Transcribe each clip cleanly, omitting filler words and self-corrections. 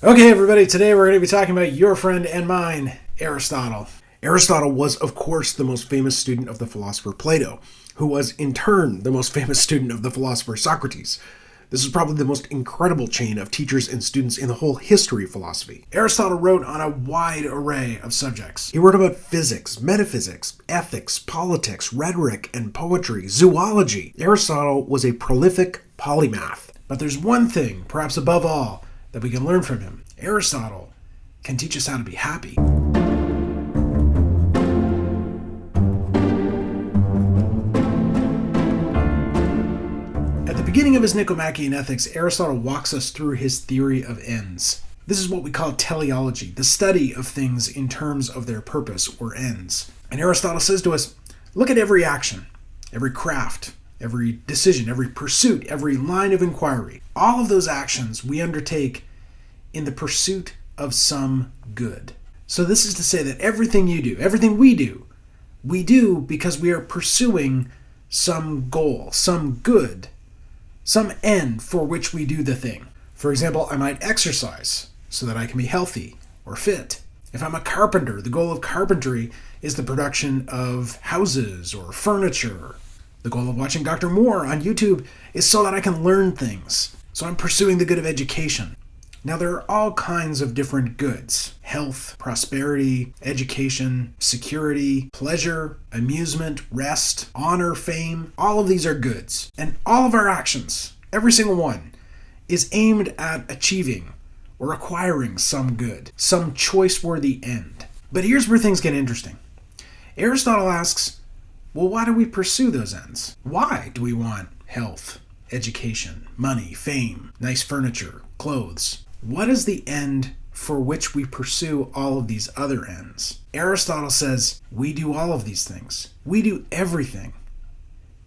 Okay, everybody, today we're going to be talking about your friend and mine, Aristotle. Aristotle was, of course, the most famous student of the philosopher Plato, who was, in turn, the most famous student of the philosopher Socrates. This is probably the most incredible chain of teachers and students in the whole history of philosophy. Aristotle wrote on a wide array of subjects. He wrote about physics, metaphysics, ethics, politics, rhetoric, and poetry, zoology. Aristotle was a prolific polymath. But there's one thing, perhaps above all, that we can learn from him. Aristotle can teach us how to be happy. At the beginning of his Nicomachean Ethics, Aristotle walks us through his theory of ends. This is what we call teleology, the study of things in terms of their purpose or ends. And Aristotle says to us, look at every action, every craft, every decision, every pursuit, every line of inquiry. All of those actions we undertake in the pursuit of some good. So this is to say that everything you do, everything we do because we are pursuing some goal, some good, some end for which we do the thing. For example, I might exercise so that I can be healthy or fit. If I'm a carpenter, the goal of carpentry is the production of houses or furniture. The goal of watching Dr. Moore on YouTube is so that I can learn things. So I'm pursuing the good of education. Now, there are all kinds of different goods: health, prosperity, education, security, pleasure, amusement, rest, honor, fame. All of these are goods. And all of our actions, every single one, is aimed at achieving or acquiring some good, some choice-worthy end. But here's where things get interesting. Aristotle asks, well, why do we pursue those ends? Why do we want health, education, money, fame, nice furniture, clothes? What is the end for which we pursue all of these other ends? Aristotle says we do all of these things. We do everything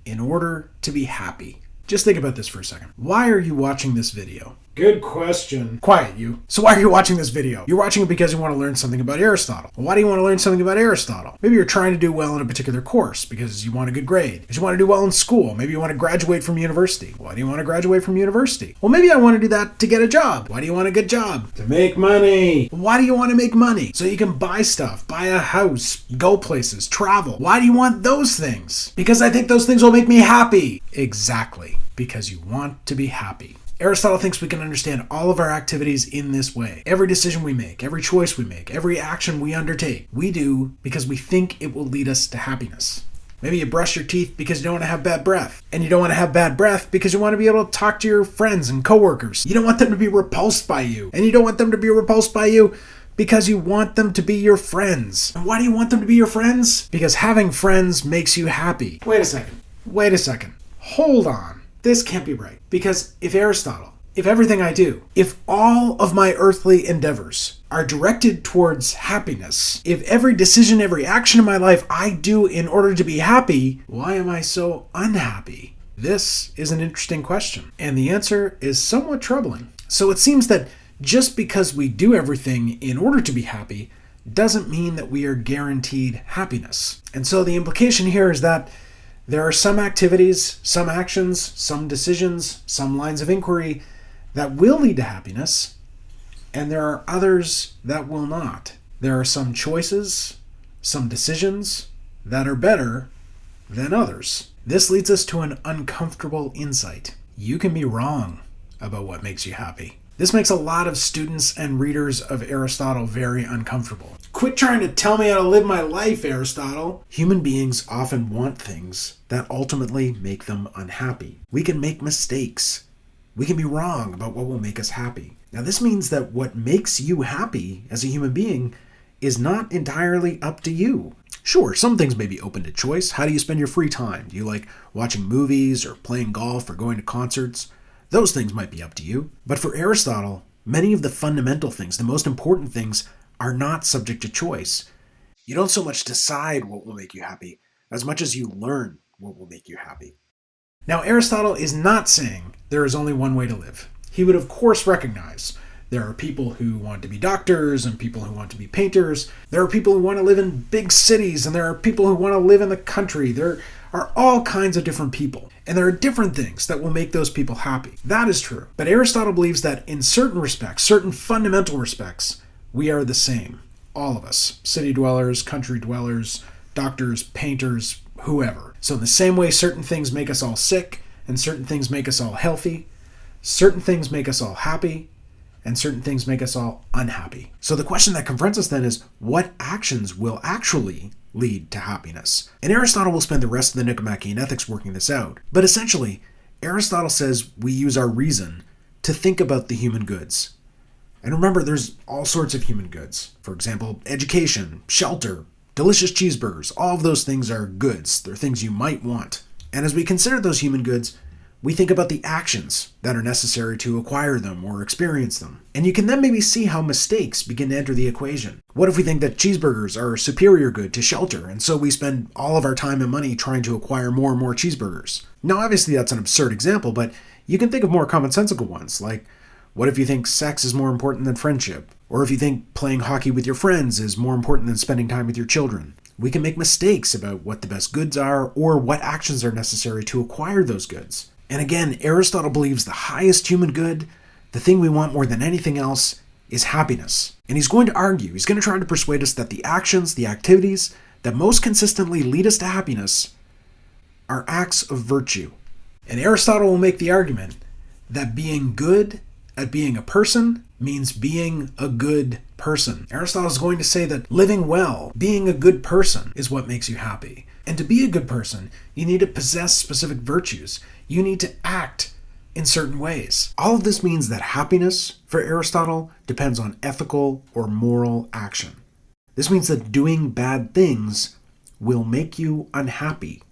in order to be happy. Just think about this for a second. Why are you watching this video? Good question. Quiet, you. So why are you watching this video? You're watching it because you want to learn something about Aristotle. Well, why do you want to learn something about Aristotle? Maybe you're trying to do well in a particular course because you want a good grade. Because you want to do well in school. Maybe you want to graduate from university. Why do you want to graduate from university? Well, maybe I want to do that to get a job. Why do you want a good job? To make money. Why do you want to make money? So you can buy stuff, buy a house, go places, travel. Why do you want those things? Because I think those things will make me happy. Exactly. Because you want to be happy. Aristotle thinks we can understand all of our activities in this way. Every decision we make, every choice we make, every action we undertake, we do because we think it will lead us to happiness. Maybe you brush your teeth because you don't want to have bad breath. And you don't want to have bad breath because you want to be able to talk to your friends and coworkers. You don't want them to be repulsed by you. And you don't want them to be repulsed by you because you want them to be your friends. And why do you want them to be your friends? Because having friends makes you happy. Wait a second. Hold on. This can't be right. Because if everything I do, if all of my earthly endeavors are directed towards happiness, if every decision, every action in my life I do in order to be happy, why am I so unhappy? This is an interesting question. And the answer is somewhat troubling. So it seems that just because we do everything in order to be happy doesn't mean that we are guaranteed happiness. And so the implication here is that there are some activities, some actions, some decisions, some lines of inquiry that will lead to happiness, and there are others that will not. There are some choices, some decisions that are better than others. This leads us to an uncomfortable insight. You can be wrong about what makes you happy. This makes a lot of students and readers of Aristotle very uncomfortable. Quit trying to tell me how to live my life, Aristotle. Human beings often want things that ultimately make them unhappy. We can make mistakes. We can be wrong about what will make us happy. Now, this means that what makes you happy as a human being is not entirely up to you. Sure, some things may be open to choice. How do you spend your free time? Do you like watching movies or playing golf or going to concerts? Those things might be up to you. But for Aristotle, many of the fundamental things, the most important things, are not subject to choice. You don't so much decide what will make you happy as much as you learn what will make you happy. Now, Aristotle is not saying there is only one way to live. He would, of course, recognize There are people who want to be doctors and people who want to be painters. There are people who want to live in big cities and there are people who want to live in the country. There are all kinds of different people. And there are different things that will make those people happy. That is true. But Aristotle believes that in certain respects, certain fundamental respects, we are the same. All of us. City dwellers, country dwellers, doctors, painters, whoever. So in the same way certain things make us all sick and certain things make us all healthy, certain things make us all happy, and certain things make us all unhappy. So the question that confronts us then is, what actions will actually lead to happiness? And Aristotle will spend the rest of the Nicomachean Ethics working this out. But essentially, Aristotle says we use our reason to think about the human goods. And remember, there's all sorts of human goods. For example, education, shelter, delicious cheeseburgers. All of those things are goods. They're things you might want. And as we consider those human goods, we think about the actions that are necessary to acquire them or experience them. And you can then maybe see how mistakes begin to enter the equation. What if we think that cheeseburgers are a superior good to shelter, and so we spend all of our time and money trying to acquire more and more cheeseburgers? Now, obviously that's an absurd example, but you can think of more commonsensical ones, like what if you think sex is more important than friendship? Or if you think playing hockey with your friends is more important than spending time with your children? We can make mistakes about what the best goods are or what actions are necessary to acquire those goods. And again, Aristotle believes the highest human good, the thing we want more than anything else, is happiness. And he's going to argue, he's going to try to persuade us that the actions, the activities that most consistently lead us to happiness are acts of virtue. And Aristotle will make the argument that being good at being a person means being a good person. Aristotle is going to say that living well, being a good person, is what makes you happy. And to be a good person, you need to possess specific virtues. You need to act in certain ways. All of this means that happiness, for Aristotle, depends on ethical or moral action. This means that doing bad things will make you unhappy.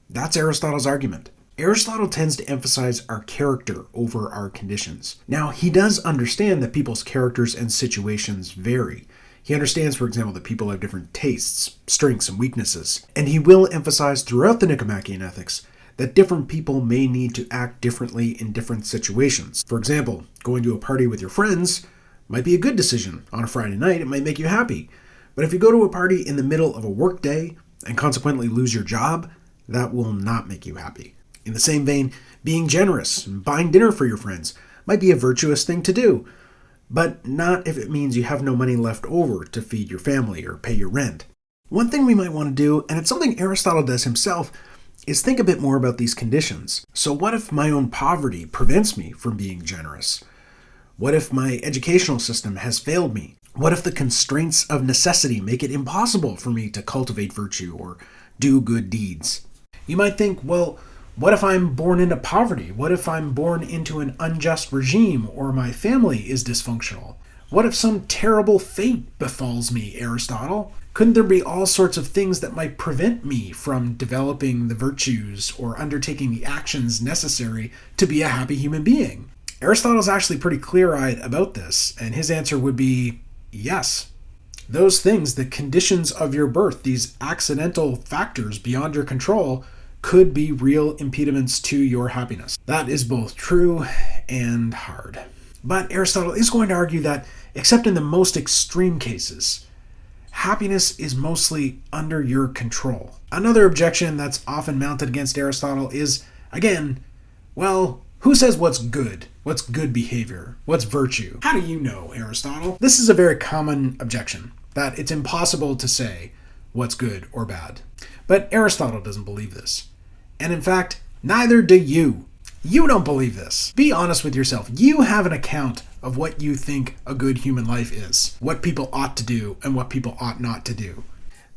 That's Aristotle's argument. Aristotle tends to emphasize our character over our conditions. Now, he does understand that people's characters and situations vary. He understands, for example, that people have different tastes, strengths, and weaknesses. And he will emphasize throughout the Nicomachean Ethics that different people may need to act differently in different situations. For example, going to a party with your friends might be a good decision. On a Friday night, it might make you happy. But if you go to a party in the middle of a work day and consequently lose your job, that will not make you happy. In the same vein, being generous and buying dinner for your friends might be a virtuous thing to do, but not if it means you have no money left over to feed your family or pay your rent. One thing we might want to do, and it's something Aristotle does himself, is think a bit more about these conditions. So what if my own poverty prevents me from being generous? What if my educational system has failed me? What if the constraints of necessity make it impossible for me to cultivate virtue or do good deeds? You might think, well, what if I'm born into poverty? What if I'm born into an unjust regime or my family is dysfunctional? What if some terrible fate befalls me, Aristotle? Couldn't there be all sorts of things that might prevent me from developing the virtues or undertaking the actions necessary to be a happy human being? Aristotle's actually pretty clear-eyed about this, and his answer would be yes. Those things, the conditions of your birth, these accidental factors beyond your control, could be real impediments to your happiness. That is both true and hard. But Aristotle is going to argue that, except in the most extreme cases, happiness is mostly under your control. Another objection that's often mounted against Aristotle is, again, well, who says what's good? What's good behavior? What's virtue? How do you know, Aristotle? This is a very common objection, that it's impossible to say what's good or bad. But Aristotle doesn't believe this. And in fact, neither do you. You don't believe this. Be honest with yourself. You have an account of what you think a good human life is, what people ought to do and what people ought not to do.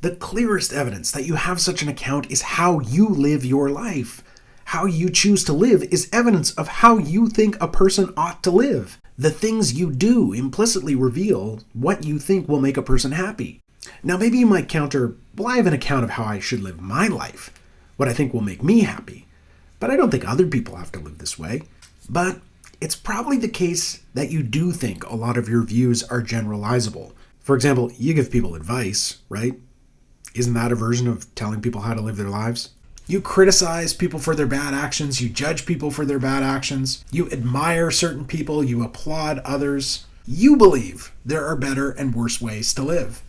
The clearest evidence that you have such an account is how you live your life. How you choose to live is evidence of how you think a person ought to live. The things you do implicitly reveal what you think will make a person happy. Now, maybe you might counter, well, I have an account of how I should live my life, what I think will make me happy. But I don't think other people have to live this way. But it's probably the case that you do think a lot of your views are generalizable. For example, you give people advice, right? Isn't that a version of telling people how to live their lives? You criticize people for their bad actions. You judge people for their bad actions. You admire certain people. You applaud others. You believe there are better and worse ways to live.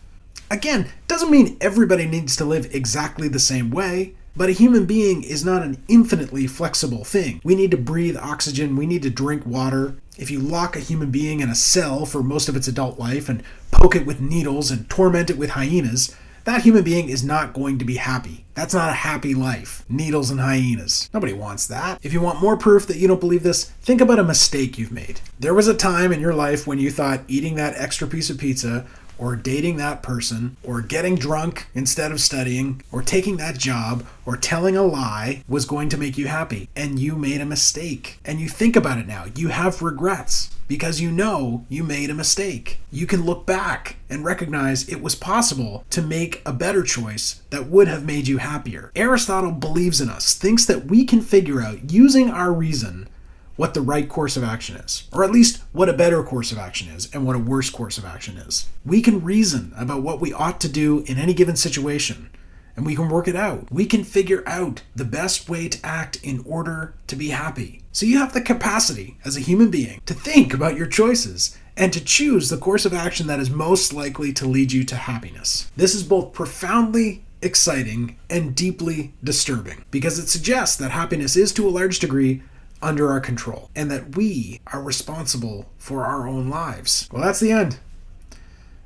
Again, doesn't mean everybody needs to live exactly the same way, but a human being is not an infinitely flexible thing. We need to breathe oxygen, we need to drink water. If you lock a human being in a cell for most of its adult life and poke it with needles and torment it with hyenas, that human being is not going to be happy. That's not a happy life. Needles and hyenas. Nobody wants that. If you want more proof that you don't believe this, think about a mistake you've made. There was a time in your life when you thought eating that extra piece of pizza, or dating that person, or getting drunk instead of studying, or taking that job, or telling a lie was going to make you happy. And you made a mistake. And you think about it now. You have regrets because you know you made a mistake. You can look back and recognize it was possible to make a better choice that would have made you happier. Aristotle believes in us, thinks that we can figure out, using our reason, what the right course of action is, or at least what a better course of action is and what a worse course of action is. We can reason about what we ought to do in any given situation, and we can work it out. We can figure out the best way to act in order to be happy. So you have the capacity as a human being to think about your choices and to choose the course of action that is most likely to lead you to happiness. This is both profoundly exciting and deeply disturbing because it suggests that happiness is to a large degree under our control, and that we are responsible for our own lives. Well, that's the end.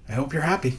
I hope you're happy.